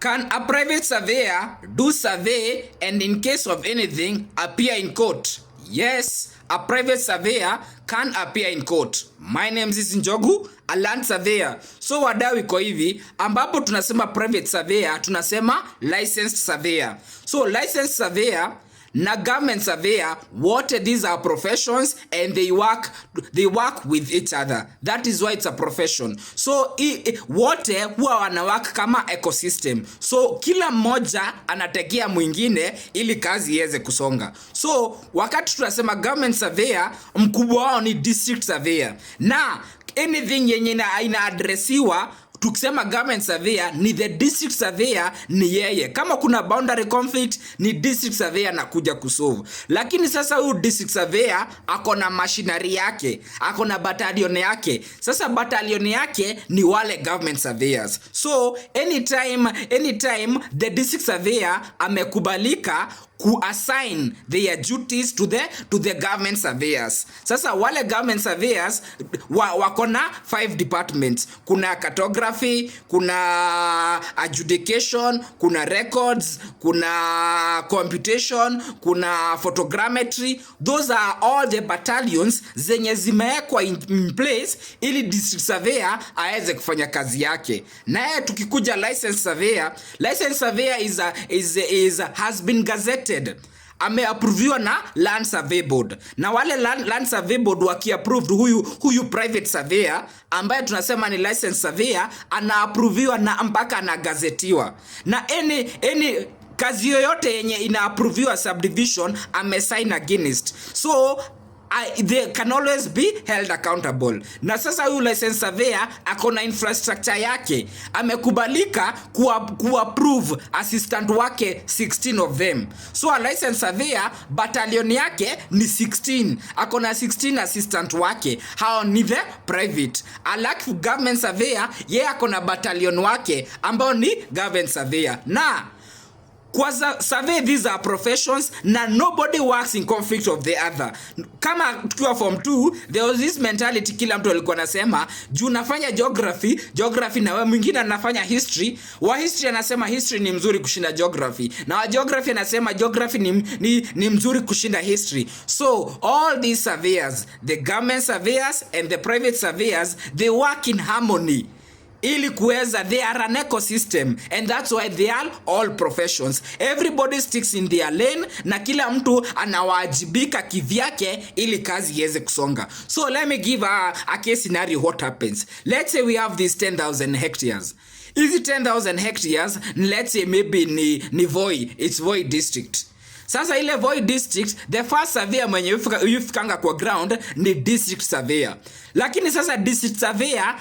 Can a private surveyor do survey and in case of anything appear in court? Yes, a private surveyor can appear in court. My name is Njogu, a land surveyor. So wadau iko hivi, ambapo tunasema private surveyor, tunasema licensed surveyor. So licensed surveyor na government surveyor, what these are professions and they work with each other. That is why it's a profession. So wote huwa wanawaka kama ecosystem. So kila mmoja anategea mwingine ili kazi iweze kusonga. So wakati tunasema government surveyor, mkubwa wao ni district surveyor. Na anything yenye inaadresiwa tukisema government surveyor ni the district surveyor, ni yeye. Kama kuna boundary conflict ni district surveyor na kuja kusolve. Lakini sasa huyu district surveyor akona machinery yake, akona battalion yake. Sasa battalion yake ni wale government surveyors. So anytime the district surveyor amekubalika assign their duties to the government surveyors. Sasa wale government surveyors wakona 5 departments. Kuna cartography, kuna adjudication, kuna records, kuna computation, kuna photogrammetry. Those are all the battalions zenye zimewekwa in place ili district surveyor aweze kufanya kazi yake. Naye tukikuja licensed surveyor has been gazetted, ameapproviwa na land survey board. Na wale land survey board wakiapproved huyu private surveyor ambaye tunasema ni licensed surveyor, anaapproviwa na mpaka anagazetiwa. Na any kazi yoyote yenye inaapproviwa subdivision amesign against. So they can always be held accountable. Na sasa huyu licensed surveyor akona infrastructure yake, amekubalika kuapprove assistant wake 16 of them. So a licensed surveyor battalion yake ni 16, akona 16 assistant wake, hao ni the private. Alafu government surveyor yeye akona battalion wake ambao ni government surveyor. Na kwa survey, these are professions na nobody works in conflict of the other. Kama tukiwa form 2 there was this mentality, kila mtu alikuwa anasema juu nafanya geography na wewe mwingine anafanya history, wa history anasema history ni mzuri kushinda geography, na wa geography anasema geography ni mzuri kushinda history. So all these surveyors, the government surveyors and the private surveyors, they work in harmony ili kuweza, they are an ecosystem, and that's why they are all professions. Everybody sticks in their lane na kila mtu anawajibika kivyake ili kazi iweze kusonga. So let me give a case scenario. What happens? Let's say we have these 10,000 hectares. Hizi 10,000 hectares, let's say maybe ni Voi, it's Voi district. Sasa ile Voi district, the first surveyor mwenye yufikanga kwa ground ni district surveyor. Lakini sasa district surveyor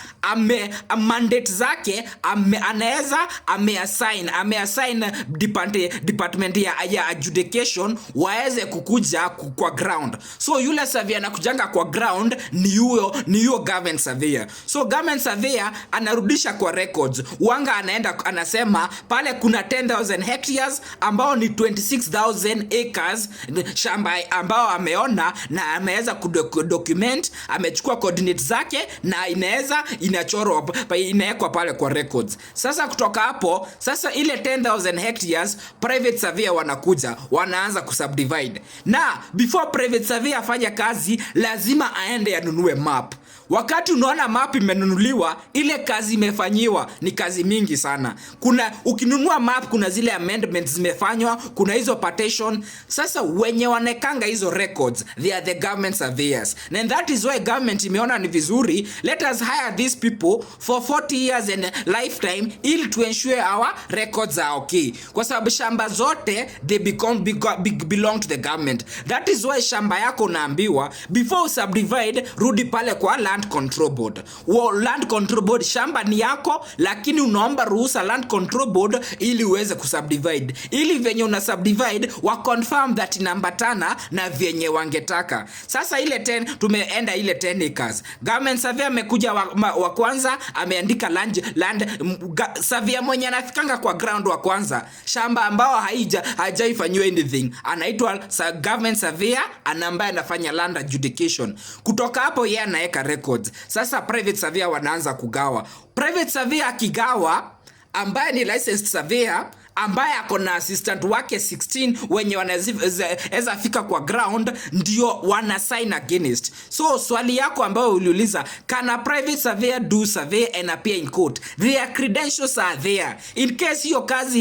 mandate zake anaweza ameassign department ya adjudication waweze kukuja kwa ground. So yule surveyor anakujanga kwa ground ni huyo government surveyor. So government surveyor anarudisha kwa records. Wanga anaenda anasema pale kuna 10,000 hectares ambao ni 26,000 acres shamba ambao ameona na ameweza kudocument, amechukua coordinates zake na inachorwa inawekwa pale kwa records. Sasa kutoka hapo, sasa ile 10,000 hectares private surveyor wanakuja wanaanza kusubdivide. Na before private surveyor afanye kazi lazima aende anunue map. Wakati unaona map imenunuliwa, ile kazi imefanyiwa ni kazi mingi sana. Ukinunua map kuna zile amendments zimefanywa, kuna hizo partition. Sasa wenye wanekanga hizo records, they are the government surveyors. And that is why government imeona ni vizuri, let us hire these people for 40 years and lifetime ili to ensure our records are okay. Kwa sababu shamba zote they belong to the government. That is why shamba yako unaambiwa before subdivide, rudi pale kwa land control board. Land control board, shamba ni yako lakini unaomba ruhusa land control board ili uweze kusubdivide. Ili venye una subdivide wa confirm that inambatana na venye wangetaka. Sasa ile 10 tumeenda ile 10 acres. Government surveyor amekuja wa kwanza ameandika land surveyor mwenye anafikanga kwa ground wa kwanza shamba ambao hajaifanywa anything anaitwa government surveyor, ambaye anafanya land adjudication. Kutoka hapo yeye anaweka records. Sasa private surveyor wanaanza kugawa. Private surveyor akigawa ambaye ni licensed surveyor ambaye ako na assistant wake 16 wenye wanaweza fika kwa ground ndio wana sign against. So swali yako ambayo uliuliza, can a private surveyor do survey and appear in court? Their credentials are there. In case hiyo kazi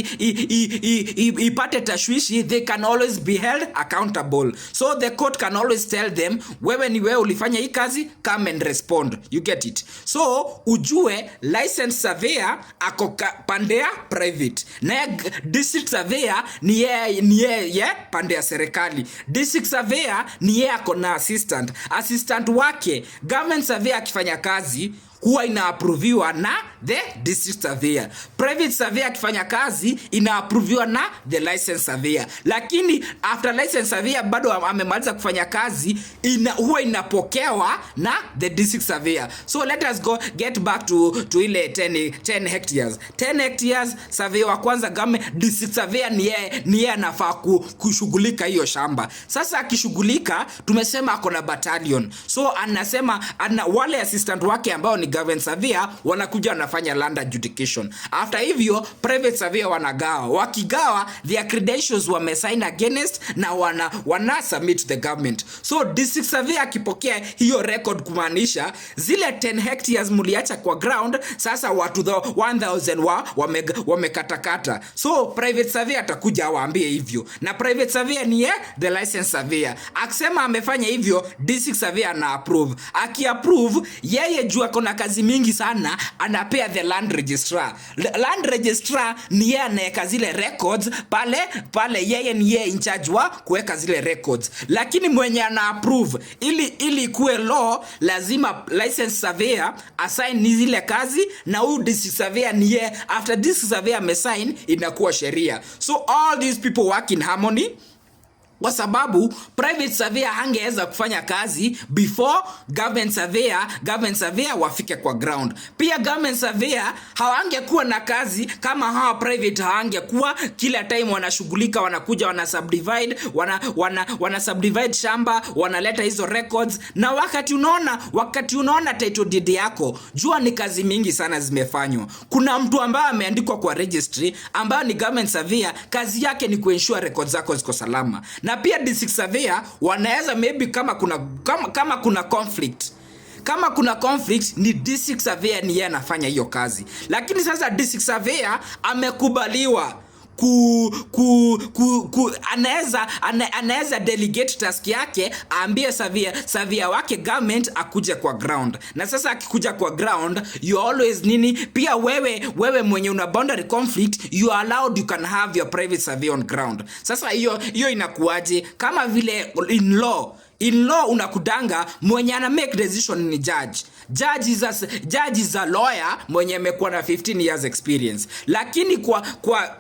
ipate tashwishi, they can always be held accountable. So the court can always tell them, wewe ni wewe ulifanya hii kazi, come and respond. You get it? So ujue licensed surveyor ako pande ya private, na district surveyor ni yeye pande ya serikali. District surveyor ni yeye ako na assistant wake. Government surveyor akifanya kazi huwa inaapproviwa na the district surveyor. Private surveyor akifanya kazi inaapproviwa na the licensed surveyor. Lakini after licensed surveyor bado amemaliza kufanya kazi, huwa inapokewa na the district surveyor. So let us get back to ile 10 hectares. 10 hectares surveyor wa kwanza government, district surveyor ni yeye anafaa kushughulika hiyo shamba. Sasa akishughulika, tumesema ako na battalion. So anasema wale assistant wake ambao ni government surveyor wanakuja wanafanya land adjudication. After hivyo private surveyor wanagawa. Wakigawa, their credentials wamesign against na wana submit to the government. So district surveyor akipokea hiyo record, kumaanisha zile 10 hectares muliacha kwa ground, sasa watu 1000 wamekatakata. So private surveyor atakuja waambie hivyo, na private surveyor ni the licensed surveyor. Akisema amefanya hivyo, district surveyor ana approve. Aki approve, yeye jua kuna kazi mingi sana, anapea the land registrar. Land registrar ni yeye anaweka zile records pale yeye ni yeye in charge wa kuweka zile records. Lakini mwenye ana approve ili kuwe law, lazima licensed surveyor assign zile kazi, na huyu district surveyor ni yeye, after district surveyor amesign inakuwa sheria. So all these people work in harmony, kwa sababu private surveyor hangeweza kufanya kazi before government surveyor wafike kwa ground. Pia government surveyor hawangekuwa na kazi kama hawa private hawangekuwa kila time wanashughulika, wanakuja wana subdivide shamba, wanaleta hizo records. Na wakati unaona title deed yako, jua ni kazi mingi sana zimefanywa. Kuna mtu ambaye ameandikwa kwa registry ambaye ni government surveyor, kazi yake ni kuensure records zako ziko salama. Na pia district surveyor wanaweza maybe kama kuna conflict. Kama kuna conflict, ni district surveyor ni yeye anafanya hiyo kazi. Lakini sasa district surveyor amekubaliwa anaweza delegate task yake, aambie surveyor wake government akuje kwa ground. Na sasa akikuja kwa ground, you always pia wewe mwenye una boundary conflict, you are allowed, you can have your private survey on ground. Sasa hiyo inakuaje? Kama vile in law unakudanga mwenye ana make decision ni judge. Judge is a lawyer mwenye amekuwa na 15 years experience. Lakini kwa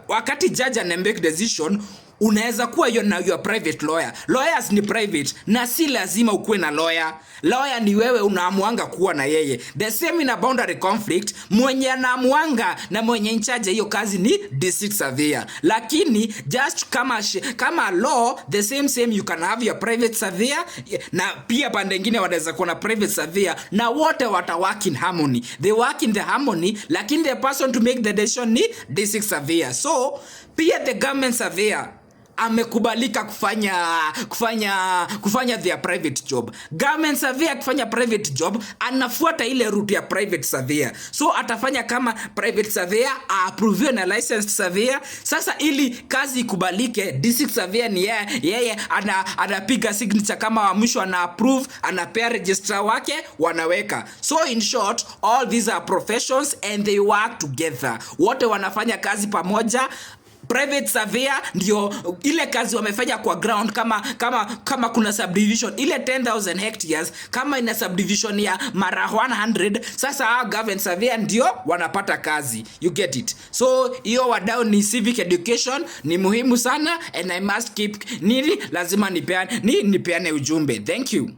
wakati judge ana make decision, unaweza kuwa your private lawyer. Lawyers ni private, na si lazima ukuwe na lawyer. Lawyer ni wewe unaamuanga kuwa na yeye. The same in a boundary conflict, mwenye anaamuanga na mwenye in charge hiyo kazi ni district surveyor. Lakini just kama law, the same you can have your private surveyor, na pia pande nyingine wanaweza kuwa na private surveyor, na wote wata work in harmony. They work in the harmony, lakini the person to make the decision ni district surveyor. So pia the government surveyor amekubalika kufanya their private job. Government surveyor kufanya private job, anafuata ile route ya private surveyor. So atafanya kama private surveyor, approve na licensed surveyor. Sasa ili kazi ikubalike, district surveyor ni yeye anapiga signature, kama wa mwisho ana approve, anapea registrar wake, wanaweka. So in short, all these are professions and they work together. Wote wanafanya kazi pamoja. Private surveyor ndio ile kazi wamefanya kwa ground, kama kuna subdivision ile 10,000 hectares, kama ina subdivision ya mara 100, sasa government surveyor ndio wanapata kazi. You get it? So hiyo wadau ni civic education, ni muhimu sana, and I must keep lazima nipeane ujumbe. Thank you.